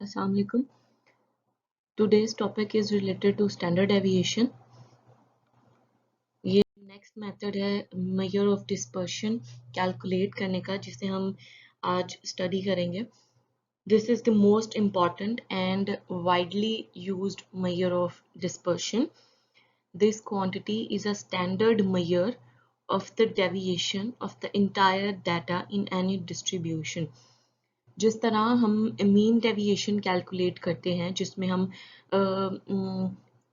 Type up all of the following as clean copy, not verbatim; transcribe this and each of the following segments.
Assalamu alaikum. Today's topic is related to standard deviation. ये next method है measure of dispersion calculate करने का, जिसे हम आज स्टडी करेंगे. This is the most important and widely used measure of dispersion. This quantity is a standard measure of the deviation of the entire data in any distribution. जिस तरह हम mean deviation calculate करते हैं, जिसमें हम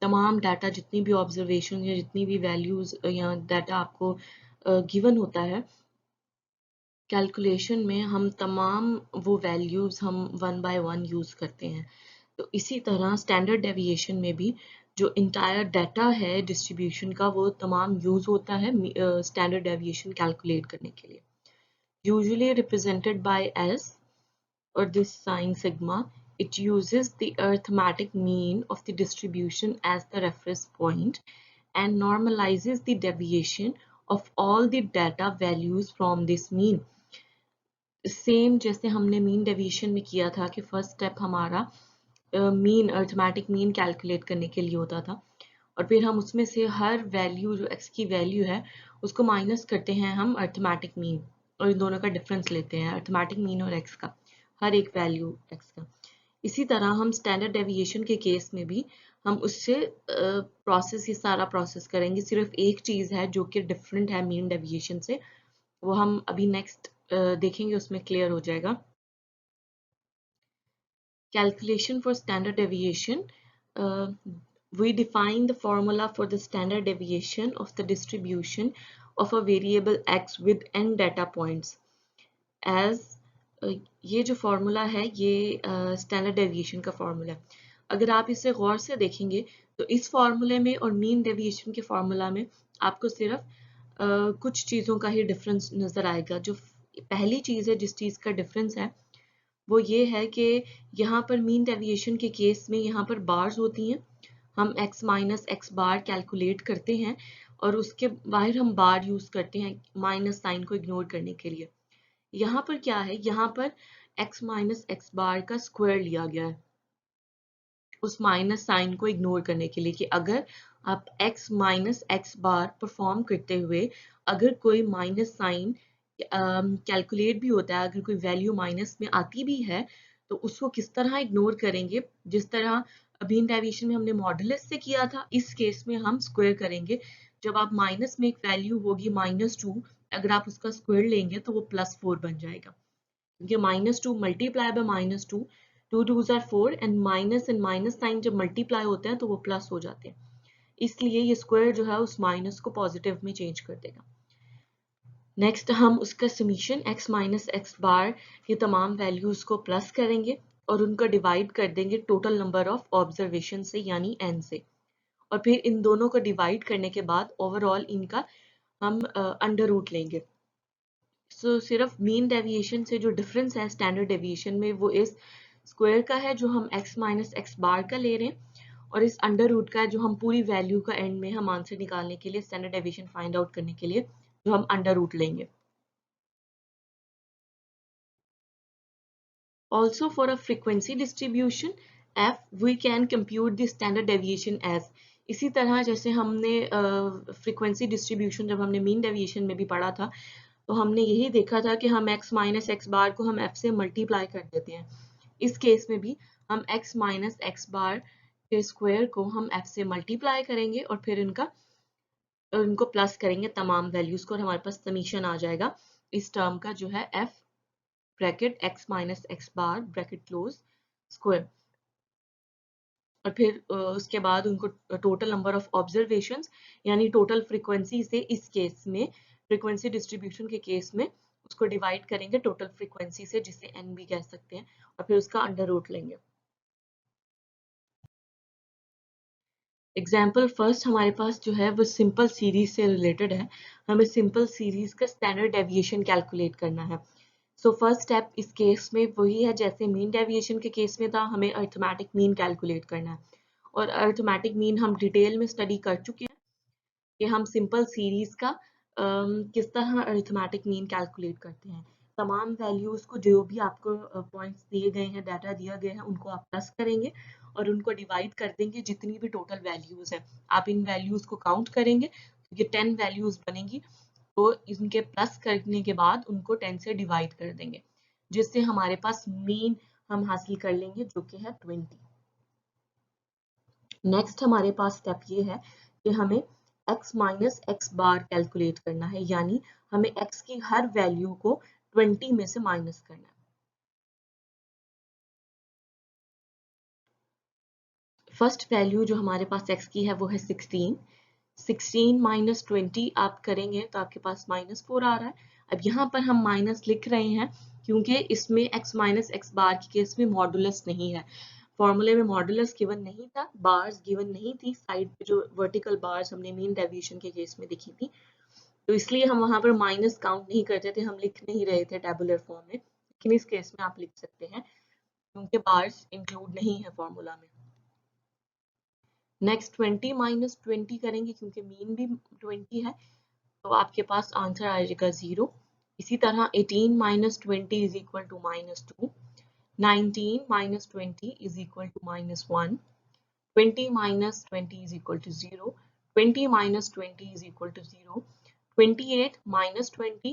तमाम data, जितनी भी ऑब्जर्वेशन या जितनी भी वैल्यूज या डाटा आपको गिवन होता है, कैलकुलेशन में हम तमाम वो वैल्यूज हम वन बाय वन यूज करते हैं. तो इसी तरह स्टैंडर्ड डेविएशन में भी जो इंटायर डाटा है डिस्ट्रीब्यूशन का, वो तमाम यूज होता है स्टैंडर्ड डेविएशन कैलकुलेट करने के लिए. Usually represented by S or this sign sigma. It uses the arithmetic mean of the distribution as the reference point and normalizes the deviation of all the data values from this mean. Same जैसे हमने mean deviation में किया था कि first step हमारा mean arithmetic mean calculate करने के लिए होता था, और फिर हम उसमें से हर वैल्यू जो x की वैल्यू है उसको माइनस करते हैं हम अर्थमेटिक मीन, और इन दोनों का डिफरेंस लेते हैं अर्थमेटिक मीन और x का, हर एक वैल्यू x का. इसी तरह हम स्टैंडर्ड डेविएशन के केस में भी हम उससे प्रोसेस, ये सारा प्रोसेस करेंगे. सिर्फ एक चीज़ है जो कि डिफरेंट है मीन डेविएशन से, वो हम अभी नेक्स्ट देखेंगे, उसमें क्लियर हो जाएगा. Calculation for standard deviation. We define the formula for the standard deviation of the distribution of a variable x with n data points as ये जो फॉर्मूला है ये स्टैंडर्ड डेविएशन का फॉर्मूला है. अगर आप इसे गौर से देखेंगे तो इस फॉर्मूले में और मीन डेविएशन के फॉर्मूला में आपको सिर्फ कुछ चीज़ों का ही डिफरेंस नज़र आएगा. जो पहली चीज़ है, जिस चीज़ का डिफरेंस है, वो ये है कि यहाँ पर मीन डेविएशन के केस में यहाँ पर बार्स होती हैं. हम x माइनस एक्स बार कैलकुलेट करते हैं और उसके बाहर हम बार यूज़ करते हैं माइनस साइन को इग्नोर करने के लिए. यहाँ पर क्या है, यहाँ पर x माइनस एक्स बार का स्क्वायर लिया गया है उस माइनस साइन को इग्नोर करने के लिए, कि अगर आप x माइनस एक्स बार परफॉर्म करते हुए अगर कोई माइनस साइन कैलकुलेट भी होता है, अगर कोई वैल्यू माइनस में आती भी है, तो उसको किस तरह इग्नोर करेंगे. जिस तरह मीन डेविएशन में हमने मॉडुलस से किया था, इस केस में हम स्क्वायर करेंगे. जब आप माइनस में एक वैल्यू होगी -2, अगर आप उसका स्क्वायर लेंगे तो वो +4 बन जाएगा, क्योंकि -2 multiply by -2, 2 2s are 4 and minus sign जब मल्टीप्लाई होते हैं तो वो प्लस हो जाते हैं. इसलिए ये स्क्वायर जो है उस माइनस को पॉजिटिव में चेंज कर देगा. नेक्स्ट हम उसका समीशन x माइनस एक्स बार ये तमाम वैल्यूज को प्लस करेंगे और उनको डिवाइड कर देंगे टोटल नंबर ऑफ ऑब्जर्वेशन से, यानी n से, और फिर इन दोनों को डिवाइड करने के बाद ओवरऑल इनका हम अंडर रूट लेंगे. सो सिर्फ मीन डेविएशन से जो डिफरेंस है स्टैंडर्ड डेविएशन में, वो इस स्क्वायर का है जो हम x माइनस एक्स बार का ले रहे हैं, और इस अंडर रूट का है जो हम पूरी वैल्यू का एंड में हम आंसर निकालने के लिए, स्टैंडर्ड डेविएशन फाइंड आउट करने के लिए जो हम अंडर रूट लेंगे. Also for a frequency distribution f we can compute the standard deviation as. इसी तरह जैसे हमने फ्रीक्वेंसी डिस्ट्रीब्यूशन जब हमने मीन डेविएशन में भी पढ़ा था, तो हमने यही देखा था कि हम x माइनस एक्स बार को हम f से मल्टीप्लाई कर देते हैं. इस केस में भी हम x माइनस एक्स बार के स्क्वायर को हम f से मल्टीप्लाई करेंगे और फिर इनको प्लस करेंगे तमाम वैल्यूज को, और हमारे पास समीशन आ जाएगा इस टर्म का जो है f bracket x minus x bar bracket close square. और फिर उसके बाद उनको टोटल नंबर ऑफ ऑब्जर्वेशंस यानी टोटल फ्रीक्वेंसी से, इस केस में फ्रीक्वेंसी डिस्ट्रीब्यूशन के केस में उसको डिवाइड करेंगे टोटल फ्रीक्वेंसी से, जिसे n भी कह सकते हैं, और फिर उसका अंडर रूट लेंगे. एग्जाम्पल फर्स्ट हमारे पास जो है वो सिंपल सीरीज से रिलेटेड है. हमें सिंपल सीरीज का स्टैंडर्ड डेविएशन कैलकुलेट करना है. सो फर्स्ट स्टेप इस केस में वही है जैसे मीन डेविएशन के केस में था, हमें अर्थमेटिक मीन कैलकुलेट करना है. और अर्थमेटिक मीन हम डिटेल में स्टडी कर चुके हैं कि हम सिंपल सीरीज का किस तरह अर्थमेटिक मीन कैलकुलेट करते हैं. तमाम वैल्यूज को, जो भी आपको पॉइंट्स दिए गए हैं, डाटा दिया गया है, उनको आप प्लस करेंगे और उनको डिवाइड कर देंगे जितनी भी टोटल वैल्यूज है। आप इन वैल्यूज को काउंट करेंगे तो ये 10 वैल्यूज बनेंगी, तो इनके प्लस करने के बाद उनको 10 से डिवाइड कर देंगे, जिससे हमारे पास मीन हम हासिल कर लेंगे जो कि है 20। नेक्स्ट हमारे पास स्टेप ये है कि हमें x माइनस एक्स बार कैलकुलेट करना है, यानी हमें x की हर वैल्यू को 20 में से माइनस करना है। फर्स्ट वैल्यू जो हमारे पास x की है वो है 16। 16 माइनस 20 आप करेंगे तो आपके पास -4 आ रहा है। अब यहाँ पर हम माइनस लिख रहे हैं क्योंकि इसमें x माइनस एक्स बार की केस में मॉडुलस नहीं है। फॉर्मूले में मॉडुलस गिवन नहीं था, बार्स गिवन नहीं थी, साइड पे जो वर्टिकल बार्स हमने मीन डेविएशन के केस में देखी थी, तो इसलिए हम वहां पर माइनस काउंट नहीं करते थे, हम लिख नहीं रहे थे टेबुलर फॉर्म में। लेकिन इस केस में आप लिख सकते हैं क्योंकि बार्स इंक्लूड नहीं है फॉर्मूला में। नेक्स्ट 20 माइनस 20 करेंगे क्योंकि मीन भी 20 है, तो आपके पास आंसर आ जाएगा 0। इसी तरह 18 minus 20 is equal to -2। 19 minus 20 is equal to -1। 20 minus 20 is equal to 0. 20 minus 20 is equal to 0. 28 minus 20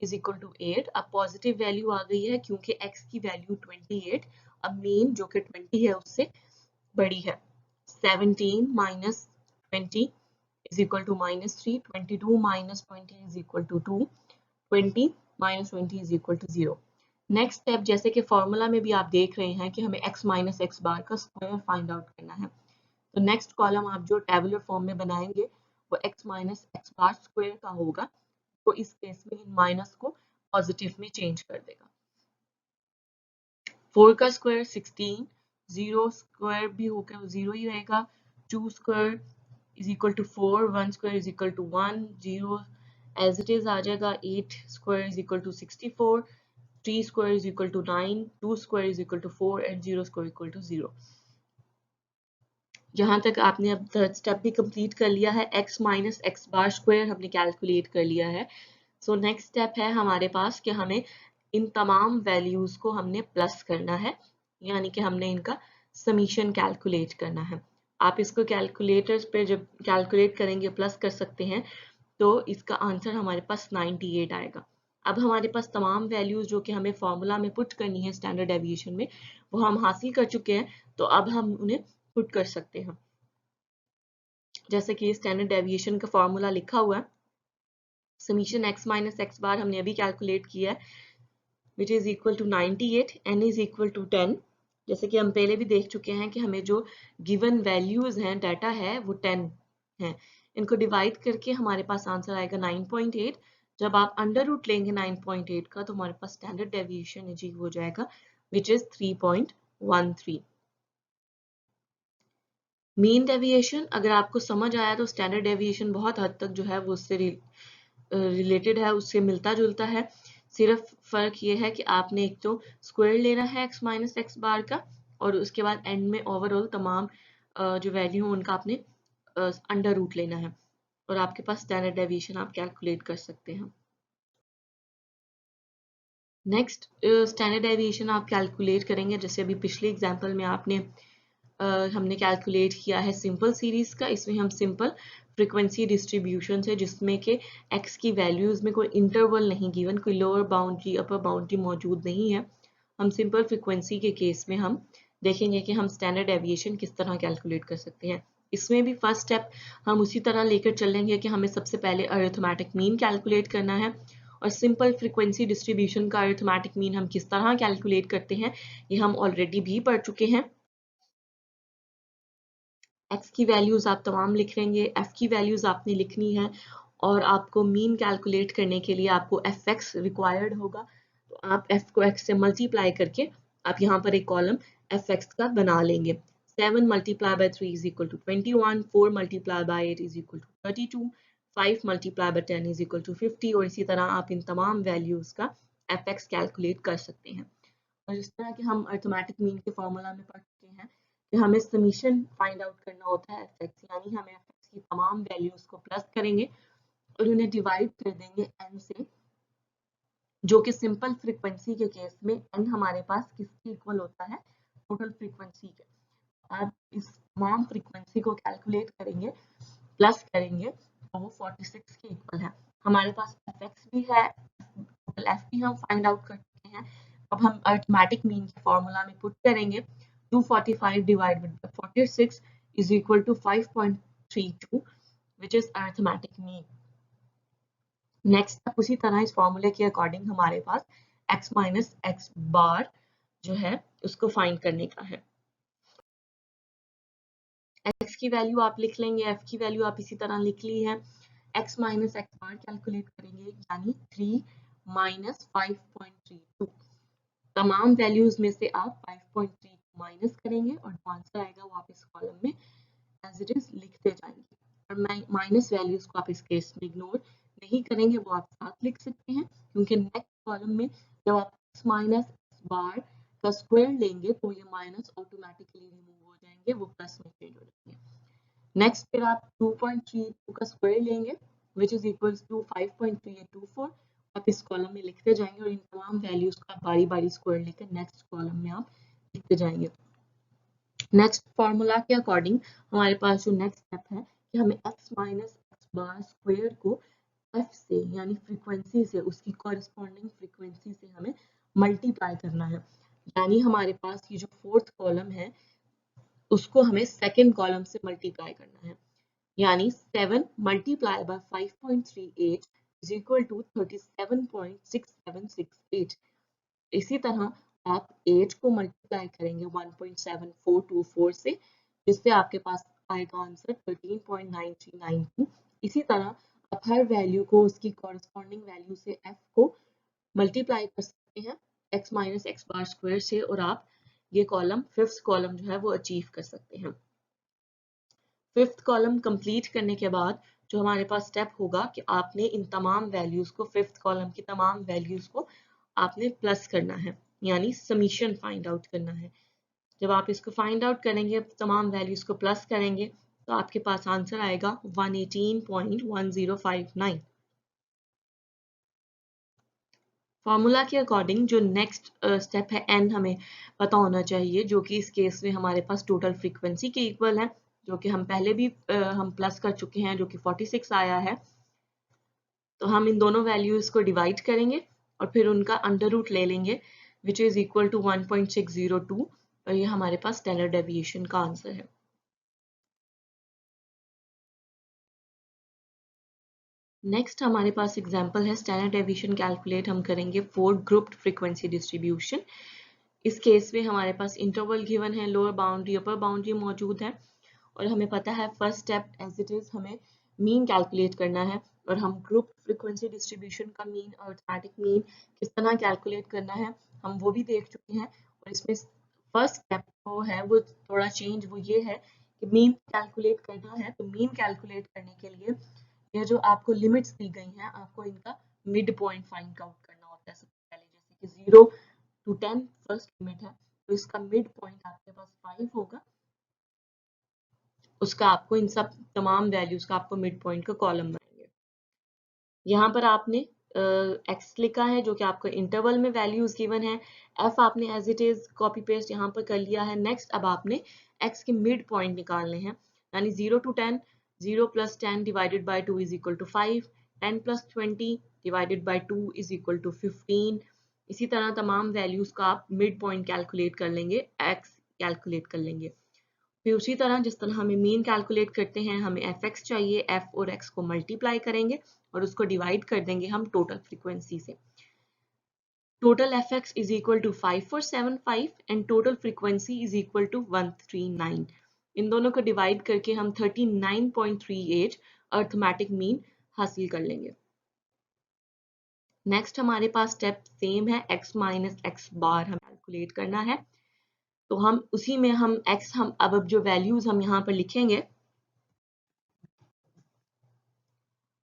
is equal to 8. अब पॉजिटिव वैल्यू आ गई है क्योंकि x की वैल्यू 28, अब मीन जो कि 20 है उससे बड़ी है। 17 minus 20 is equal to -3. 22 minus 20 is equal to 2. 20 minus 20 is equal to 0. Next step, जैसे कि फॉर्मूला में भी आप देख रहे हैं कि हमें x माइनस एक्स बार का स्क्वायर फाइंड आउट करना है, तो नेक्स्ट कॉलम आप जो टेबुलर फॉर्म में बनाएंगे वो x minus x bar square का होगा, तो इस केस में इन माइनस को पॉजिटिव में चेंज कर देगा। 4 का स्क्वायर 16, 0 स्क्वायर भी होकर 0 ही रहेगा। 2 square is equal to 4, 1 square is equal to 1, 0 as it is आ जाएगा। 8 square is equal to 64, 3 square is equal to 9, 2 square is equal to 4 and 0 square equal to 0। जहां तक आपने अब थर्ड स्टेप भी कंप्लीट कर लिया है, x minus x bar square हमने कैलकुलेट कर लिया है। सो नेक्स्ट स्टेप है हमारे पास कि हमें इन तमाम वैल्यूज को हमने प्लस करना है, यानी कि हमने इनका समीशन कैलकुलेट करना है। आप इसको कैलकुलेटर्स पे जब कैलकुलेट करेंगे, प्लस कर सकते हैं, तो इसका आंसर हमारे पास 98 आएगा। अब हमारे पास तमाम वैल्यूज जो कि हमें फॉर्मूला में पुट करनी है स्टैंडर्ड डेविएशन में, वो हम हासिल कर चुके हैं, तो अब हम उन्हें पुट कर सकते हैं। जैसे कि स्टैंडर्ड डेविएशन का फॉर्मूला लिखा हुआ है, summation x minus x bar हमने अभी कैलकुलेट किया है, which is equal to 98, n is equal to 10। जैसे कि हम पहले भी देख चुके हैं कि हमें जो गिवन वैल्यूज हैं, डाटा है, वो 10 है। इनको डिवाइड करके हमारे पास आंसर आएगा 9.8। जब आप अंडर रूट लेंगे 9.8 का, तो हमारे पास स्टैंडर्ड डेविएशन अचीव हो जाएगा, विच इज 3.13। मीन डेविएशन अगर आपको समझ आया तो स्टैंडर्ड डेविएशन बहुत हद तक जो है वो उससे रिलेटेड है, उससे मिलता जुलता है। सिर्फ फर्क ये है कि आपने एक तो स्क्वायर लेना है x माइनस एक्स बार का, और उसके बाद एंड में ओवरऑल तमाम जो वैल्यू हो उनका आपने अंडर रूट लेना है, और आपके पास स्टैंडर्ड डेविएशन आप कैलकुलेट कर सकते हैं। नेक्स्ट स्टैंडर्ड डेविएशन आप कैलकुलेट करेंगे, जैसे अभी पिछले एग्जांपल में हमने कैलकुलेट किया है सिंपल सीरीज का। इसमें हम सिंपल फ्रीक्वेंसी डिस्ट्रीब्यूशन है जिसमें कि x की वैल्यूज में कोई इंटरवल नहीं गिवन, कोई लोअर बाउंड्री अपर बाउंड्री मौजूद नहीं है। हम सिंपल फ्रीक्वेंसी के केस में हम देखेंगे कि हम स्टैंडर्ड डेविएशन किस तरह कैलकुलेट कर सकते हैं। इसमें भी फर्स्ट स्टेप हम उसी तरह लेकर चलेंगे कि हमें सबसे पहले अरिथमेटिक मीन कैलकुलेट करना है, और सिंपल फ्रीक्वेंसी डिस्ट्रीब्यूशन का अरिथमेटिक मीन हम किस तरह कैलकुलेट करते हैं ये हम ऑलरेडी भी पढ़ चुके हैं। x की वैल्यूज आप तमाम लिख लेंगे, f की वैल्यूज आपने लिखनी है, और आपको मीन कैलकुलेट करने के लिए आपको fx रिक्वायर्ड होगा, तो आप f को x से मल्टीप्लाई करके आप यहाँ पर एक कॉलम fx का बना लेंगे। 7 multiplied by 3 is equal to 21, 4 multiplied by 8 is equal to 32, 5 multiplied by 10 is equal to 50, और इसी तरह आप इन तमाम वैल्यूज का fx कैलकुलेट कर सकते हैं। और जिस तरह के हम अरिथमेटिक मीन के फॉर्मूला में पढ़ चुके हैं कि हमें समीशन फाइंड आउट करना होता है fx, यानी हमें fx की तमाम वैल्यूज को प्लस करेंगे और उन्हें डिवाइड कर देंगे n से, जो कि सिंपल फ्रीक्वेंसी के केस में n हमारे पास किसके इक्वल होता है, टोटल फ्रीक्वेंसी के। आप इस तमाम फ्रीक्वेंसी को कैलकुलेट करेंगे, प्लस करेंगे तो वो 46 के इक्वल है। हमारे पास fx भी है, टोटल f भी हम फाइंड आउट कर चुके हैं। अब हम अरिथमेटिक मीन के फॉर्मूला में पुट करेंगे, 245 divided by 46 is equal to 5.32 which is arithmetic mean. Next उसी तरह इस फॉर्मूले के अकॉर्डिंग हमारे पास x माइनस एक्स बार जो है उसको फाइंड करने का है। x की वैल्यू आप लिख लेंगे, f की वैल्यू आप इसी तरह लिख ली है। x माइनस एक्स बार कैलकुलेट करेंगे यानी 3 माइनस 5.32। तमाम वैल्यूज में से आप 5.3 माइनस करेंगे और जो आंसर आएगा वो आप इस कॉलम में एज इट इज लिखते जाएंगे। और माइनस वैल्यूज को आप इस केस में इग्नोर नहीं करेंगे, वो आप साथ लिख सकते हैं, क्योंकि नेक्स्ट कॉलम में जब आप x माइनस एक्स बार का स्क्वायर लेंगे तो ये माइनस ऑटोमेटिकली रिमूव हो जाएंगे, वो प्लस में चेंज हो जाएंगे। नेक्स्ट फिर आप 2.32 का स्क्वायर लेंगे विच इज इक्वल टू 5.3824, आप इस कॉलम में लिखते जाएंगे और इन तमाम वैल्यूज का बारी बारी स्क्वायर लेकर नेक्स्ट कॉलम में आप लिखते जाएंगे। नेक्स्ट फॉर्मूला के अकॉर्डिंग हमारे पास जो नेक्स्ट स्टेप है कि हमें x minus x bar square को f से यानी फ्रीक्वेंसी से, उसकी कॉरेस्पॉन्डिंग फ्रीक्वेंसी से हमें मल्टीप्लाई करना है। यानी हमारे पास ये जो फोर्थ कॉलम है उसको हमें सेकेंड कॉलम से मल्टीप्लाई करना है, यानी 7 multiply by 5.38 is equal to 37.6768। इसी तरह आप 8 को मल्टीप्लाई करेंगे 1.7424 से, जिससे आपके पास आएगा आंसर 13.9392। इसी तरह आप हर वैल्यू को उसकी कॉरेस्पॉन्डिंग वैल्यू से f को मल्टीप्लाई कर सकते हैं x minus x bar square से, और आप ये कॉलम फिफ्थ कॉलम जो है वो अचीव कर सकते हैं। फिफ्थ कॉलम कंप्लीट करने के बाद जो हमारे पास स्टेप होगा कि आपने इन तमाम वैल्यूज को, फिफ्थ कॉलम की तमाम वैल्यूज को आपने प्लस करना है, यानी समीशन फाइंड आउट करना है। जब आप इसको फाइंड आउट करेंगे, तमाम वैल्यूज को प्लस करेंगे, तो आपके पास आंसर आएगा 118.1059। फॉर्मूला के अकॉर्डिंग जो नेक्स्ट स्टेप है n हमें पता होना चाहिए, जो कि इस केस में हमारे पास टोटल फ्रीक्वेंसी के इक्वल है, जो कि हम पहले भी हम प्लस कर चुके हैं, जो कि 46 आया है। तो हम इन दोनों वैल्यूज को डिवाइड करेंगे और फिर उनका अंडर रूट ले लेंगे विच इज इक्वल टू 1.602, और ये हमारे पास स्टैंडर्ड डेविएशन का आंसर है। नेक्स्ट हमारे पास एग्जांपल है स्टैंडर्ड डेविएशन कैलकुलेट हम करेंगे फॉर ग्रुप्ड फ्रीक्वेंसी डिस्ट्रीब्यूशन। इस केस में हमारे पास इंटरवल गिवन है, लोअर बाउंड्री अपर बाउंड्री मौजूद है, और हमें पता है first step as it is हमें मीन कैलकुलेट करना है, और हम ग्रुप फ्रीक्वेंसी डिस्ट्रीब्यूशन का मीन और अरिथमेटिक मीन किस तरह कैलकुलेट करना है हम वो भी देख चुके हैं। और इसमें फर्स्ट स्टेप जो है वो थोड़ा चेंज वो ये है कि मीन कैलकुलेट करना है, तो मीन कैलकुलेट करने के लिए ये जो आपको लिमिट्स दी गई हैं, आपको इनका मिड पॉइंट फाइंड आउट करना होता है सबसे पहले। जैसे कि 0 to 10 फर्स्ट लिमिट है, तो इसका मिड पॉइंट आपके पास 5 होगा, उसका आपको इन सब तमाम वैल्यूज का आपको मिड पॉइंट का कॉलम बनाएंगे। यहाँ पर आपने x लिखा है जो कि आपको इंटरवल में वैल्यूज गिवन है, f आपने as it is copy paste यहाँ पर कर लिया है। नेक्स्ट अब आपने x के मिड पॉइंट निकालने हैं, यानी 0 to 10, 0 plus 10 divided by 2 is equal to 5, 10 plus 20 divided by 2 is equal to 15। इसी तरह तमाम वैल्यूज का आप मिड पॉइंट कैलकुलेट कर लेंगे, x कैलकुलेट कर लेंगे। फिर उसी तरह जिस तरह हमें मीन कैलकुलेट करते हैं, हमें fx चाहिए, f और x को मल्टीप्लाई करेंगे और उसको डिवाइड कर देंगे हम टोटल फ्रीक्वेंसी से। Total fx is equal to 5475 and total frequency is equal to 139। इन दोनों को डिवाइड करके हम 39.38 अरिथमेटिक मीन हासिल कर लेंगे। नेक्स्ट हमारे पास स्टेप सेम है, x माइनस एक्स बार हमें कैलकुलेट करना है, तो हम उसी में हम x हम अब जो वैल्यूज हम यहाँ पर लिखेंगे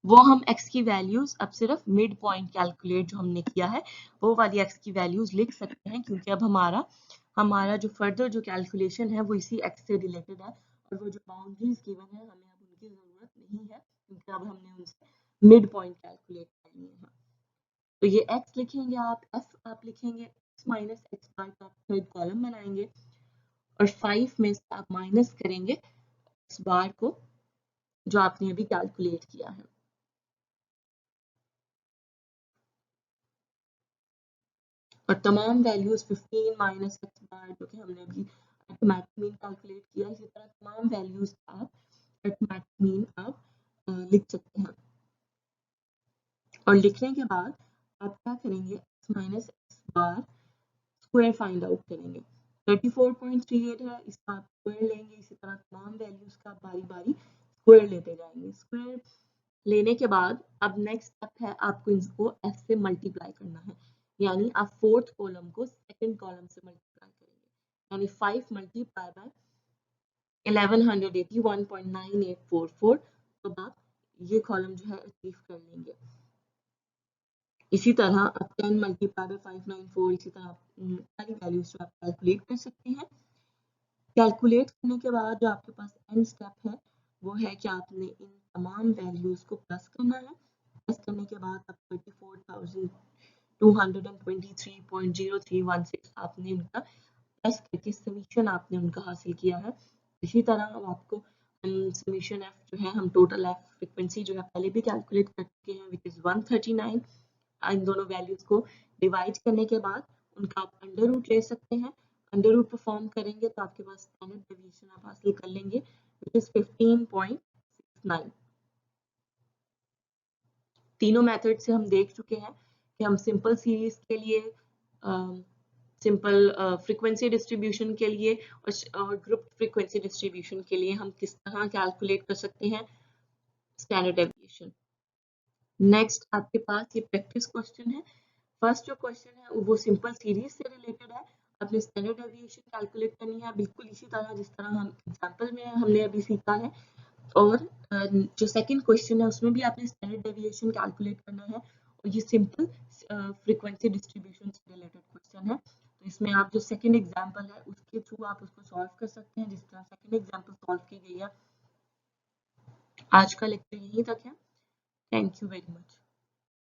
वो हम x की वैल्यूज अब सिर्फ मिड पॉइंट कैलकुलेट जो हमने किया है वो वाली x की वैल्यूज लिख सकते हैं, क्योंकि अब हमारा जो फर्दर जो कैलकुलेशन है वो इसी x से रिलेटेड है, और वो जो बाउंड्रीज गिवन है हमें अब उनकी जरूरत नहीं है, क्योंकि अब हमने उनसे मिड पॉइंट कैलकुलेट कर लिए हैं। तो ये x लिखेंगे आप, f आप लिखेंगे x माइनस एक्स बार का थर्ड कॉलम बनाएंगे और 5 में से आप माइनस करेंगे x बार को जो आपने अभी कैलकुलेट किया है। और तमाम वैल्यूज 15 माइनस एक्स बार जो कि हमने अभी अरिथमेटिक मीन कैलकुलेट किया, इसी तरह तमाम वैल्यूज आप अरिथमेटिक मीन आप लिख सकते हैं। और लिखने के बाद आप क्या करेंगे, x minus x bar square find out करेंगे। 34.38 है, इसका आप स्क्वायर लेंगे, इसी तरह तमाम वैल्यूज का बारी बारी स्क्वायर लेते जाएंगे। स्क्वायर लेने के बाद अब नेक्स्ट स्टेप है आपको इसको f से मल्टीप्लाई करना है, यानी आप फोर्थ कॉलम को सेकंड कॉलम से मल्टीप्लाई करेंगे, यानी 5 मल्टीप्लाई बाय 1180 1.9844, तो आप ये कॉलम जो है अचीव कर लेंगे। इसी तरह आप 10 मल्टीप्लाई बाय 594, इसी तरह सारी वैल्यूज जो आप कैलकुलेट कर सकते हैं। कैलकुलेट करने के बाद जो आपके पास एंड स्टेप है वो है कि आपने इन तमाम वैल्यूज को प्लस करना है। प्लस करने के बाद आप 34,223.0316 आपने उनका प्लस करके समीशन आपने उनका हासिल किया है। इसी तरह आपको समीशन एफ जो है, हम टोटल एफ फ्रीक्वेंसी जो है पहले भी कैलकुलेट कर चुके हैं, विच इज 139। इन दोनों वैल्यूज को डिवाइड करने के बाद उनका आप अंडर रूट ले सकते हैं। अंडर रूट परफॉर्म करेंगे तो आपके पास स्टैंडर्ड डेविएशन आप हासिल कर लेंगे, विच इज 15.69। तीनों मेथड से हम देख चुके हैं कि हम सिंपल सीरीज के लिए, सिंपल फ्रीक्वेंसी डिस्ट्रीब्यूशन के लिए और ग्रुप फ्रीक्वेंसी डिस्ट्रीब्यूशन के लिए हम किस तरह कैलकुलेट कर सकते हैं स्टैंडर्ड डेविएशन। नेक्स्ट आपके पास ये प्रैक्टिस क्वेश्चन है। फर्स्ट जो क्वेश्चन है वो सिंपल सीरीज से रिलेटेड है। अपने स्टैंडर्ड डेविएशन कैलकुलेट करनी है बिल्कुल इसी तरह जिस तरह हम एग्जांपल में हमने अभी सीखा है। और जो सेकंड क्वेश्चन है उसमें भी आपने स्टैंडर्ड डेविएशन कैलकुलेट करना है और ये सिंपल फ्रीक्वेंसी डिस्ट्रीब्यूशन से रिलेटेड क्वेश्चन है। तो इसमें आप जो सेकंड एग्जांपल है उसके थ्रू आप उसको सॉल्व कर सकते हैं जिस तरह सेकंड एग्जांपल सॉल्व की गई है। आज का लेक्चर यहीं तक है। Thank you very much.